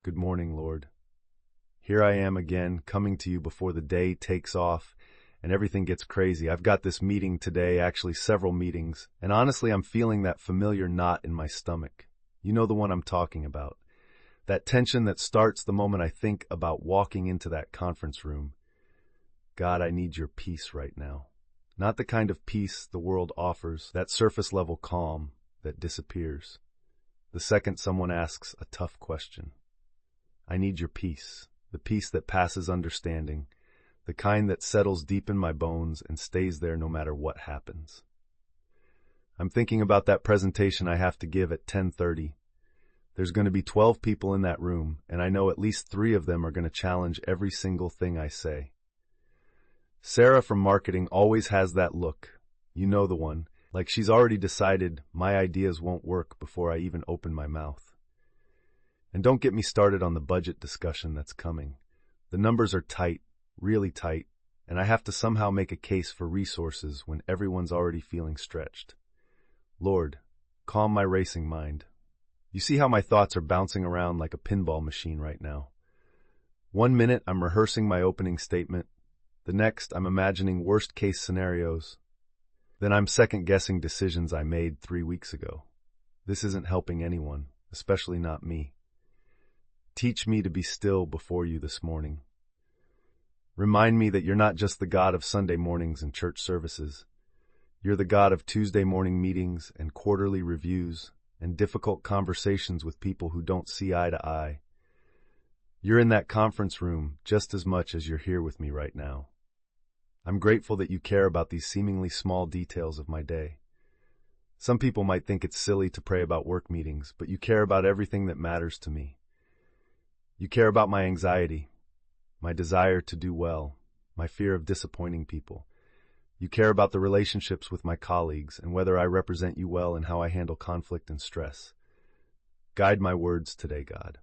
Good morning, Lord. Here I am again, coming to you before the day takes off and everything gets crazy. I've got this meeting today, actually several meetings, and honestly, I'm feeling that familiar knot in my stomach. You know the one I'm talking about. That tension that starts the moment I think about walking into that conference room. God, I need your peace right now. Not the kind of peace the world offers, that surface-level calm that disappears. The second someone asks a tough question. I need your peace, the peace that passes understanding, the kind that settles deep in my bones and stays there no matter what happens. I'm thinking about that presentation I have to give at 10:30. There's going to be 12 people in that room, and I know at least 3 of them are going to challenge every single thing I say. Sarah from marketing always has that look. You know the one, like she's already decided my ideas won't work before I even open my mouth. And don't get me started on the budget discussion that's coming. The numbers are tight, really tight, and I have to somehow make a case for resources when everyone's already feeling stretched. Lord, calm my racing mind. You see how my thoughts are bouncing around like a pinball machine right now. 1 minute I'm rehearsing my opening statement. The next I'm imagining worst-case scenarios. Then I'm second-guessing decisions I made 3 weeks ago. This isn't helping anyone, especially not me. Teach me to be still before you this morning. Remind me that you're not just the God of Sunday mornings and church services. You're the God of Tuesday morning meetings and quarterly reviews and difficult conversations with people who don't see eye to eye. You're in that conference room just as much as you're here with me right now. I'm grateful that you care about these seemingly small details of my day. Some people might think it's silly to pray about work meetings, but you care about everything that matters to me. You care about my anxiety, my desire to do well, my fear of disappointing people. You care about the relationships with my colleagues and whether I represent you well in how I handle conflict and stress. Guide my words today, God.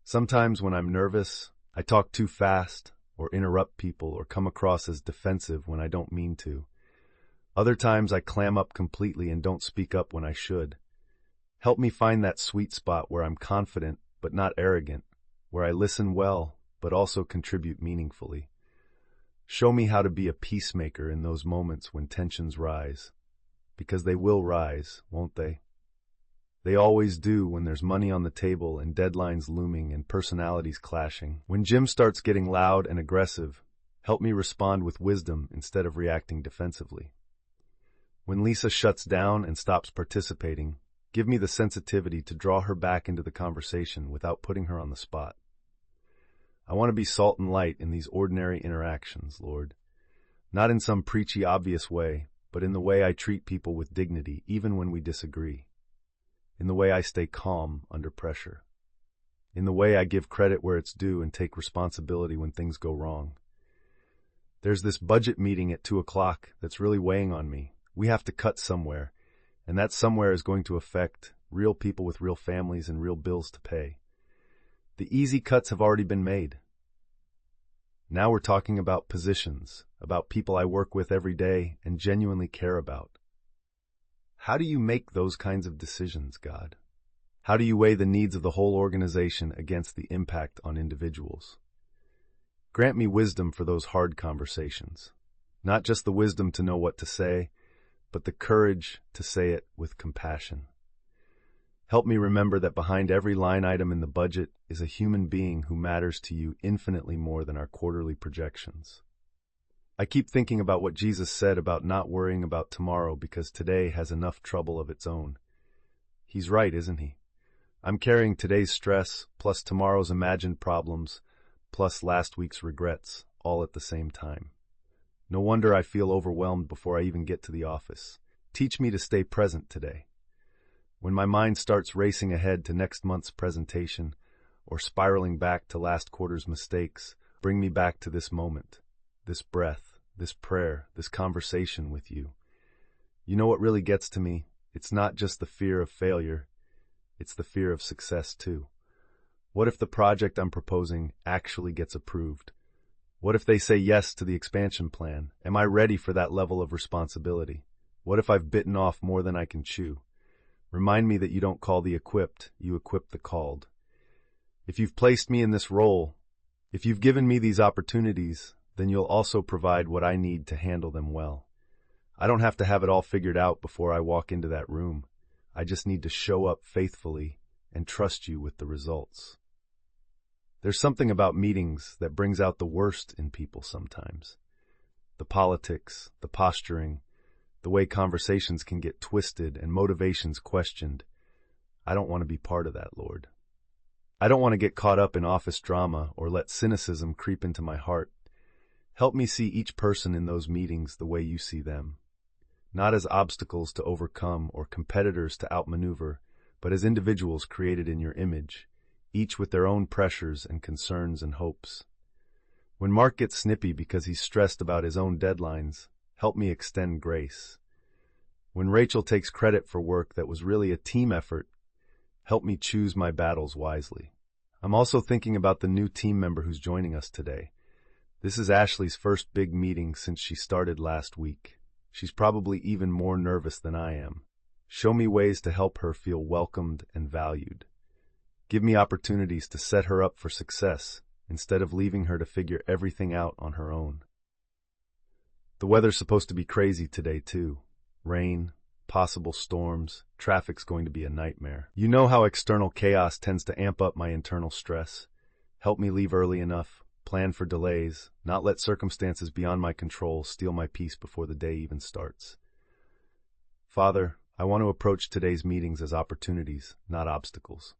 Sometimes when I'm nervous, I talk too fast or interrupt people or come across as defensive when I don't mean to. Other times I clam up completely and don't speak up when I should. Help me find that sweet spot where I'm confident but not arrogant, where I listen well, but also contribute meaningfully. Show me how to be a peacemaker in those moments when tensions rise, because they will rise, won't they? They always do when there's money on the table and deadlines looming and personalities clashing. When Jim starts getting loud and aggressive, help me respond with wisdom instead of reacting defensively. When Lisa shuts down and stops participating, give me the sensitivity to draw her back into the conversation without putting her on the spot. I want to be salt and light in these ordinary interactions, Lord. Not in some preachy, obvious way, but in the way I treat people with dignity, even when we disagree. In the way I stay calm under pressure. In the way I give credit where it's due and take responsibility when things go wrong. There's this budget meeting at 2 o'clock that's really weighing on me. We have to cut somewhere. And that somewhere is going to affect real people with real families and real bills to pay. The easy cuts have already been made. Now we're talking about positions, about people I work with every day and genuinely care about. How do you make those kinds of decisions, God? How do you weigh the needs of the whole organization against the impact on individuals? Grant me wisdom for those hard conversations. Not just the wisdom to know what to say, but the courage to say it with compassion. Help me remember that behind every line item in the budget is a human being who matters to you infinitely more than our quarterly projections. I keep thinking about what Jesus said about not worrying about tomorrow because today has enough trouble of its own. He's right, isn't he? I'm carrying today's stress, plus tomorrow's imagined problems, plus last week's regrets, all at the same time. No wonder I feel overwhelmed before I even get to the office. Teach me to stay present today. When my mind starts racing ahead to next month's presentation or spiraling back to last quarter's mistakes, bring me back to this moment, this breath, this prayer, this conversation with you. You know what really gets to me? It's not just the fear of failure. It's the fear of success, too. What if the project I'm proposing actually gets approved? What if they say yes to the expansion plan? Am I ready for that level of responsibility? What if I've bitten off more than I can chew? Remind me that you don't call the equipped, you equip the called. If you've placed me in this role, if you've given me these opportunities, then you'll also provide what I need to handle them well. I don't have to have it all figured out before I walk into that room. I just need to show up faithfully and trust you with the results. There's something about meetings that brings out the worst in people sometimes. The politics, the posturing, the way conversations can get twisted and motivations questioned. I don't want to be part of that, Lord. I don't want to get caught up in office drama or let cynicism creep into my heart. Help me see each person in those meetings the way you see them, not as obstacles to overcome or competitors to outmaneuver, but as individuals created in your image, each with their own pressures and concerns and hopes. When Mark gets snippy because he's stressed about his own deadlines, help me extend grace. When Rachel takes credit for work that was really a team effort, help me choose my battles wisely. I'm also thinking about the new team member who's joining us today. This is Ashley's first big meeting since she started last week. She's probably even more nervous than I am. Show me ways to help her feel welcomed and valued. Give me opportunities to set her up for success instead of leaving her to figure everything out on her own. The weather's supposed to be crazy today, too. Rain, possible storms, traffic's going to be a nightmare. You know how external chaos tends to amp up my internal stress. Help me leave early enough, plan for delays, not let circumstances beyond my control steal my peace before the day even starts. Father, I want to approach today's meetings as opportunities, not obstacles.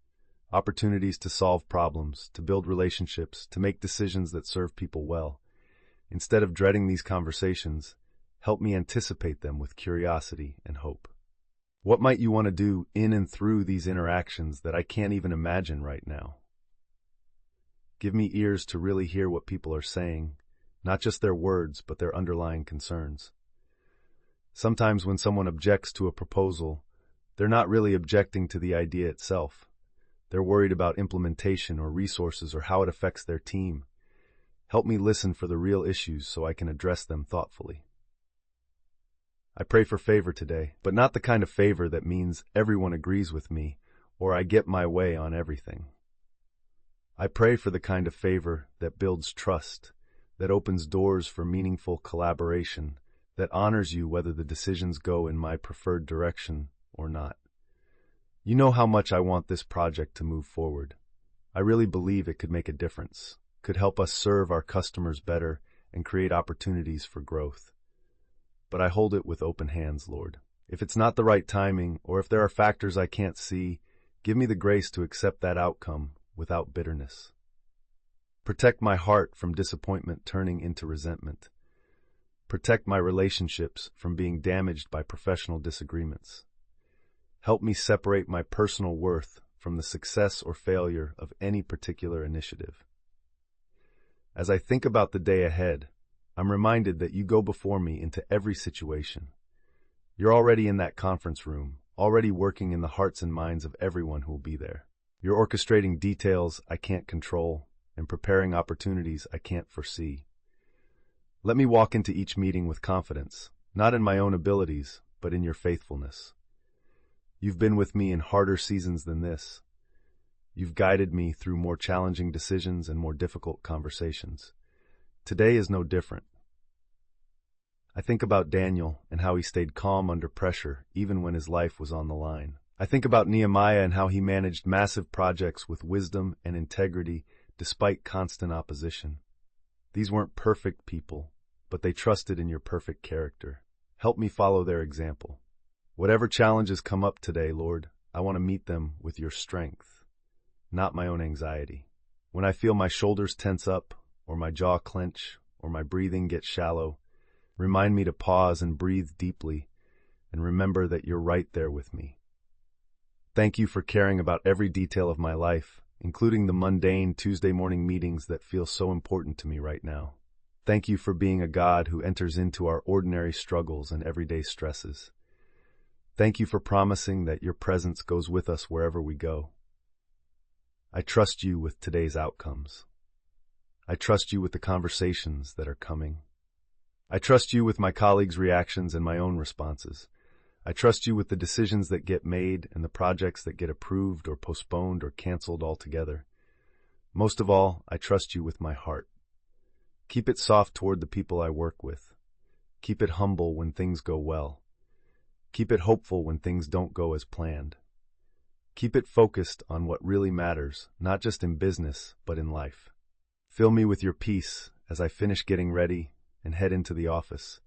Opportunities to solve problems, to build relationships, to make decisions that serve people well. Instead of dreading these conversations, help me anticipate them with curiosity and hope. What might you want to do in and through these interactions that I can't even imagine right now? Give me ears to really hear what people are saying, not just their words, but their underlying concerns. Sometimes when someone objects to a proposal, they're not really objecting to the idea itself. They're worried about implementation or resources or how it affects their team. Help me listen for the real issues so I can address them thoughtfully. I pray for favor today, but not the kind of favor that means everyone agrees with me or I get my way on everything. I pray for the kind of favor that builds trust, that opens doors for meaningful collaboration, that honors you whether the decisions go in my preferred direction or not. You know how much I want this project to move forward. I really believe it could make a difference, could help us serve our customers better and create opportunities for growth. But I hold it with open hands, Lord. If it's not the right timing, or if there are factors I can't see, give me the grace to accept that outcome without bitterness. Protect my heart from disappointment turning into resentment. Protect my relationships from being damaged by professional disagreements. Help me separate my personal worth from the success or failure of any particular initiative. As I think about the day ahead, I'm reminded that you go before me into every situation. You're already in that conference room, already working in the hearts and minds of everyone who will be there. You're orchestrating details I can't control and preparing opportunities I can't foresee. Let me walk into each meeting with confidence, not in my own abilities, but in your faithfulness. You've been with me in harder seasons than this. You've guided me through more challenging decisions and more difficult conversations. Today is no different. I think about Daniel and how he stayed calm under pressure, even when his life was on the line. I think about Nehemiah and how he managed massive projects with wisdom and integrity despite constant opposition. These weren't perfect people, but they trusted in your perfect character. Help me follow their example. Whatever challenges come up today, Lord, I want to meet them with your strength, not my own anxiety. When I feel my shoulders tense up, or my jaw clench, or my breathing get shallow, remind me to pause and breathe deeply, and remember that you're right there with me. Thank you for caring about every detail of my life, including the mundane Tuesday morning meetings that feel so important to me right now. Thank you for being a God who enters into our ordinary struggles and everyday stresses. Thank you for promising that your presence goes with us wherever we go. I trust you with today's outcomes. I trust you with the conversations that are coming. I trust you with my colleagues' reactions and my own responses. I trust you with the decisions that get made and the projects that get approved or postponed or canceled altogether. Most of all, I trust you with my heart. Keep it soft toward the people I work with. Keep it humble when things go well. Keep it hopeful when things don't go as planned. Keep it focused on what really matters, not just in business, but in life. Fill me with your peace as I finish getting ready and head into the office.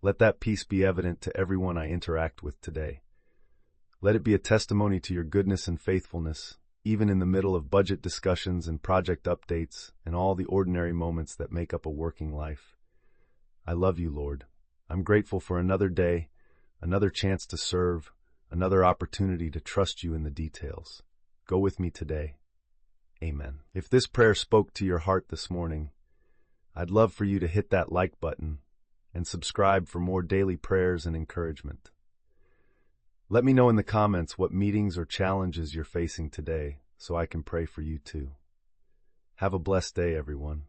Let that peace be evident to everyone I interact with today. Let it be a testimony to your goodness and faithfulness, even in the middle of budget discussions and project updates and all the ordinary moments that make up a working life. I love you, Lord. I'm grateful for another day, another chance to serve, another opportunity to trust you in the details. Go with me today. Amen. If this prayer spoke to your heart this morning, I'd love for you to hit that like button and subscribe for more daily prayers and encouragement. Let me know in the comments what meetings or challenges you're facing today so I can pray for you too. Have a blessed day, everyone.